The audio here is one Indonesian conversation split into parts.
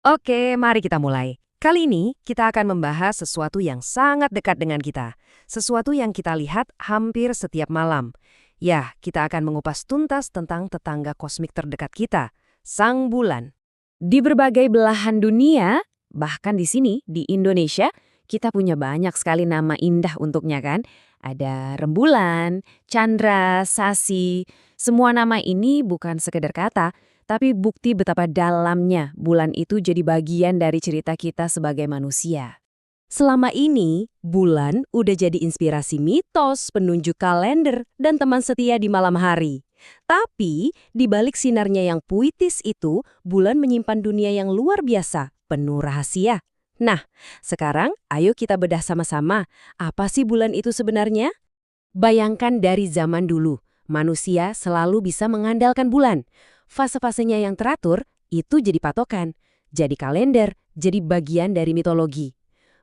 Oke, mari kita mulai. Kali ini kita akan membahas sesuatu yang sangat dekat dengan kita. Sesuatu yang kita lihat hampir setiap malam. Ya, kita akan mengupas tuntas tentang tetangga kosmik terdekat kita, Sang Bulan. Di berbagai belahan dunia, bahkan di sini, di Indonesia, kita punya banyak sekali nama indah untuknya kan? Ada rembulan, chandra, sasi. Semua nama ini bukan sekedar kata, tapi bukti betapa dalamnya bulan itu jadi bagian dari cerita kita sebagai manusia. Selama ini, bulan udah jadi inspirasi mitos, penunjuk kalender, dan teman setia di malam hari. Tapi, di balik sinarnya yang puitis itu, bulan menyimpan dunia yang luar biasa, penuh rahasia. Nah, sekarang ayo kita bedah sama-sama. Apa sih bulan itu sebenarnya? Bayangkan dari zaman dulu, manusia selalu bisa mengandalkan bulan. Fase-fasenya yang teratur, itu jadi patokan. Jadi kalender, jadi bagian dari mitologi.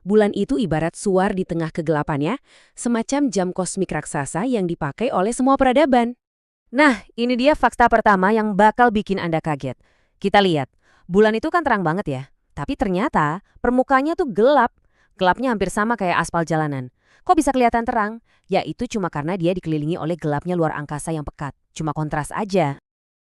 Bulan itu ibarat suar di tengah kegelapan ya, semacam jam kosmik raksasa yang dipakai oleh semua peradaban. Nah, ini dia fakta pertama yang bakal bikin Anda kaget. Kita lihat, bulan itu kan terang banget ya. Tapi ternyata permukaannya tuh gelap. Gelapnya hampir sama kayak aspal jalanan. Kok bisa kelihatan terang? Ya itu cuma karena dia dikelilingi oleh gelapnya luar angkasa yang pekat. Cuma kontras aja.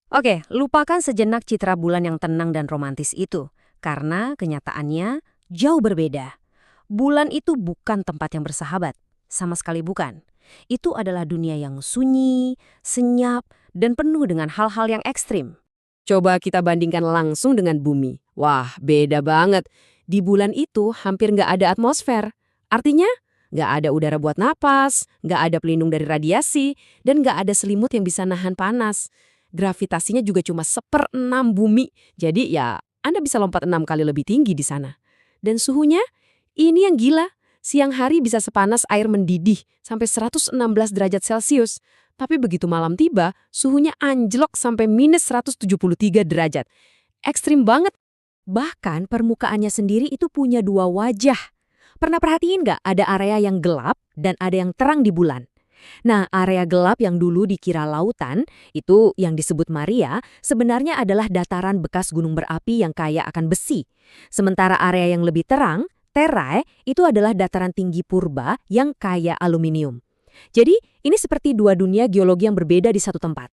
Oke, lupakan sejenak citra bulan yang tenang dan romantis itu. Karena kenyataannya jauh berbeda. Bulan itu bukan tempat yang bersahabat. Sama sekali bukan. Itu adalah dunia yang sunyi, senyap, dan penuh dengan hal-hal yang ekstrim. Coba kita bandingkan langsung dengan bumi. Wah, beda banget. Di bulan itu hampir nggak ada atmosfer. Artinya, nggak ada udara buat napas, nggak ada pelindung dari radiasi, dan nggak ada selimut yang bisa nahan panas. Gravitasinya juga cuma 1/6 bumi. Jadi ya, Anda bisa lompat 6 kali lebih tinggi di sana. Dan suhunya, ini yang gila. Siang hari bisa sepanas air mendidih sampai 116 derajat Celcius. Tapi begitu malam tiba, suhunya anjlok sampai -173 derajat. Ekstrim banget. Bahkan permukaannya sendiri itu punya dua wajah. Pernah perhatiin nggak ada area yang gelap dan ada yang terang di bulan? Nah, area gelap yang dulu dikira lautan, itu yang disebut Maria, sebenarnya adalah dataran bekas gunung berapi yang kaya akan besi. Sementara area yang lebih terang, Terae, itu adalah dataran tinggi purba yang kaya aluminium. Jadi, ini seperti dua dunia geologi yang berbeda di satu tempat.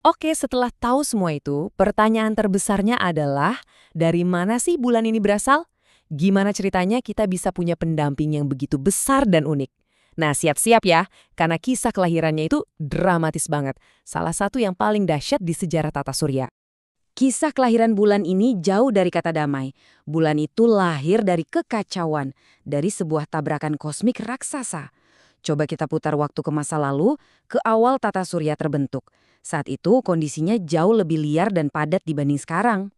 Oke, setelah tahu semua itu, pertanyaan terbesarnya adalah, dari mana sih bulan ini berasal? Gimana ceritanya kita bisa punya pendamping yang begitu besar dan unik? Nah, siap-siap ya, karena kisah kelahirannya itu dramatis banget. Salah satu yang paling dahsyat di sejarah tata surya. Kisah kelahiran bulan ini jauh dari kata damai. Bulan itu lahir dari kekacauan, dari sebuah tabrakan kosmik raksasa. Coba kita putar waktu ke masa lalu, ke awal tata surya terbentuk. Saat itu kondisinya jauh lebih liar dan padat dibanding sekarang.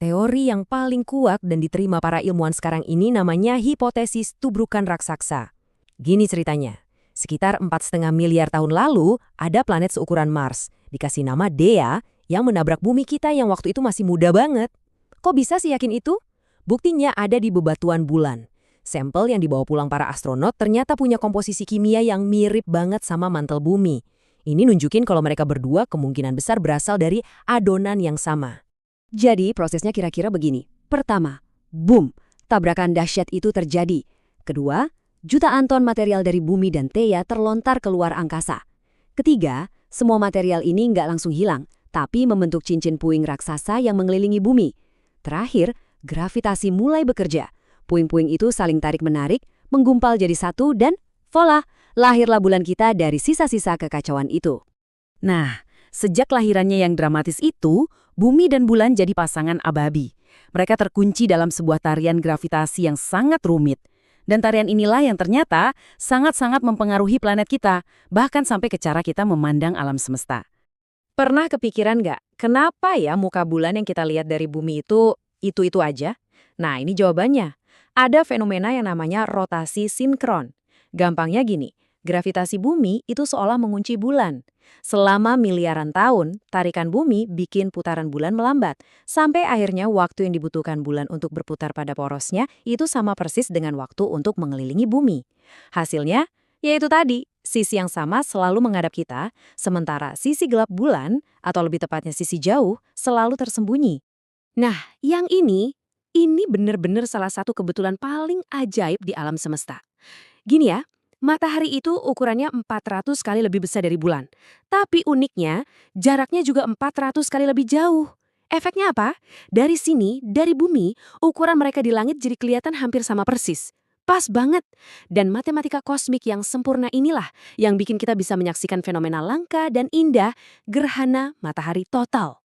Teori yang paling kuat dan diterima para ilmuwan sekarang ini namanya hipotesis tubrukan raksasa. Gini ceritanya, sekitar 4,5 miliar tahun lalu ada planet seukuran Mars, dikasih nama Dea, yang menabrak bumi kita yang waktu itu masih muda banget. Kok bisa sih yakin itu? Buktinya ada di bebatuan bulan. Sampel yang dibawa pulang para astronot ternyata punya komposisi kimia yang mirip banget sama mantel bumi. Ini nunjukin kalau mereka berdua kemungkinan besar berasal dari adonan yang sama. Jadi prosesnya kira-kira begini. Pertama, boom, tabrakan dahsyat itu terjadi. Kedua, jutaan ton material dari bumi dan Theia terlontar keluar angkasa. Ketiga, semua material ini nggak langsung hilang, tapi membentuk cincin puing raksasa yang mengelilingi bumi. Terakhir, gravitasi mulai bekerja. Puing-puing itu saling tarik-menarik, menggumpal jadi satu dan voila, lahirlah bulan kita dari sisa-sisa kekacauan itu. Nah, sejak lahirannya yang dramatis itu, bumi dan bulan jadi pasangan ababi. Mereka terkunci dalam sebuah tarian gravitasi yang sangat rumit. Dan tarian inilah yang ternyata sangat-sangat mempengaruhi planet kita, bahkan sampai ke cara kita memandang alam semesta. Pernah kepikiran nggak, kenapa ya muka bulan yang kita lihat dari bumi itu aja? Nah, ini jawabannya. Ada fenomena yang namanya rotasi sinkron. Gampangnya gini, gravitasi bumi itu seolah mengunci bulan. Selama miliaran tahun, tarikan bumi bikin putaran bulan melambat. Sampai akhirnya waktu yang dibutuhkan bulan untuk berputar pada porosnya itu sama persis dengan waktu untuk mengelilingi bumi. Hasilnya, yaitu tadi, sisi yang sama selalu menghadap kita, sementara sisi gelap bulan, atau lebih tepatnya sisi jauh, selalu tersembunyi. Nah, yang ini Ini benar-benar salah satu kebetulan paling ajaib di alam semesta. Gini ya, matahari itu ukurannya 400 kali lebih besar dari bulan. Tapi uniknya, jaraknya juga 400 kali lebih jauh. Efeknya apa? Dari sini, dari bumi, ukuran mereka di langit jadi kelihatan hampir sama persis. Pas banget. Dan matematika kosmik yang sempurna inilah yang bikin kita bisa menyaksikan fenomena langka dan indah gerhana matahari total.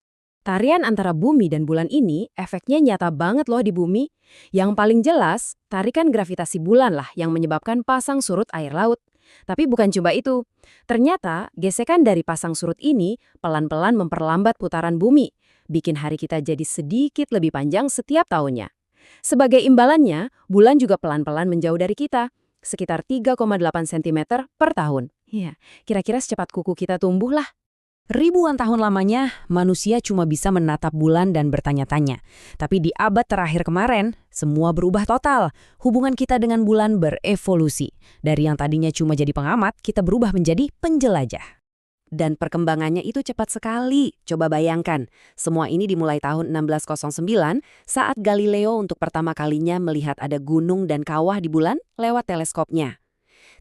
Tarian antara bumi dan bulan ini efeknya nyata banget loh di bumi. Yang paling jelas, tarikan gravitasi bulan lah yang menyebabkan pasang surut air laut. Tapi bukan cuma itu. Ternyata, gesekan dari pasang surut ini pelan-pelan memperlambat putaran bumi, bikin hari kita jadi sedikit lebih panjang setiap tahunnya. Sebagai imbalannya, bulan juga pelan-pelan menjauh dari kita, sekitar 3,8 cm per tahun. Iya, kira-kira secepat kuku kita tumbuh lah. Ribuan tahun lamanya, manusia cuma bisa menatap bulan dan bertanya-tanya. Tapi di abad terakhir kemarin, semua berubah total. Hubungan kita dengan bulan berevolusi. Dari yang tadinya cuma jadi pengamat, kita berubah menjadi penjelajah. Dan perkembangannya itu cepat sekali. Coba bayangkan, semua ini dimulai tahun 1609 saat Galileo untuk pertama kalinya melihat ada gunung dan kawah di bulan lewat teleskopnya.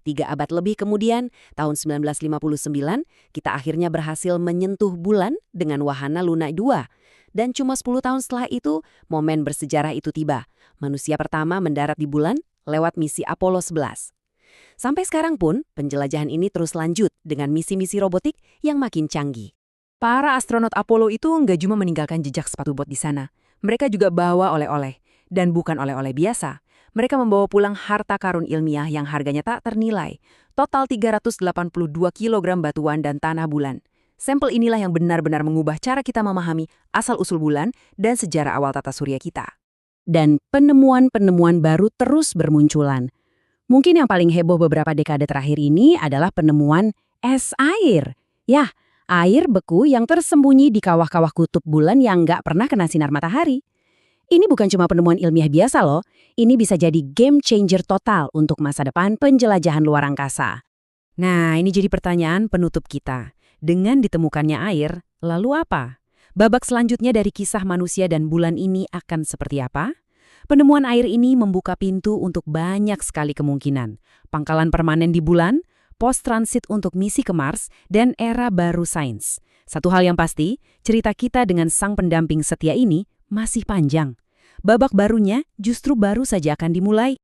3 abad lebih kemudian, tahun 1959, kita akhirnya berhasil menyentuh bulan dengan wahana Luna 2. Dan cuma 10 tahun setelah itu, momen bersejarah itu tiba. Manusia pertama mendarat di bulan lewat misi Apollo 11. Sampai sekarang pun, penjelajahan ini terus lanjut dengan misi-misi robotik yang makin canggih. Para astronot Apollo itu nggak cuma meninggalkan jejak sepatu bot di sana. Mereka juga bawa oleh-oleh. Dan bukan oleh-oleh biasa. Mereka membawa pulang harta karun ilmiah yang harganya tak ternilai. Total 382 kg batuan dan tanah bulan. Sampel inilah yang benar-benar mengubah cara kita memahami asal-usul bulan dan sejarah awal tata surya kita. Dan penemuan-penemuan baru terus bermunculan. Mungkin yang paling heboh beberapa dekade terakhir ini adalah penemuan es air. Yah, air beku yang tersembunyi di kawah-kawah kutub bulan yang nggak pernah kena sinar matahari. Ini bukan cuma penemuan ilmiah biasa loh, ini bisa jadi game changer total untuk masa depan penjelajahan luar angkasa. Nah, ini jadi pertanyaan penutup kita. Dengan ditemukannya air, lalu apa? Babak selanjutnya dari kisah manusia dan bulan ini akan seperti apa? Penemuan air ini membuka pintu untuk banyak sekali kemungkinan. Pangkalan permanen di bulan, post-transit untuk misi ke Mars, dan era baru sains. Satu hal yang pasti, cerita kita dengan sang pendamping setia ini masih panjang. Babak barunya justru baru saja akan dimulai.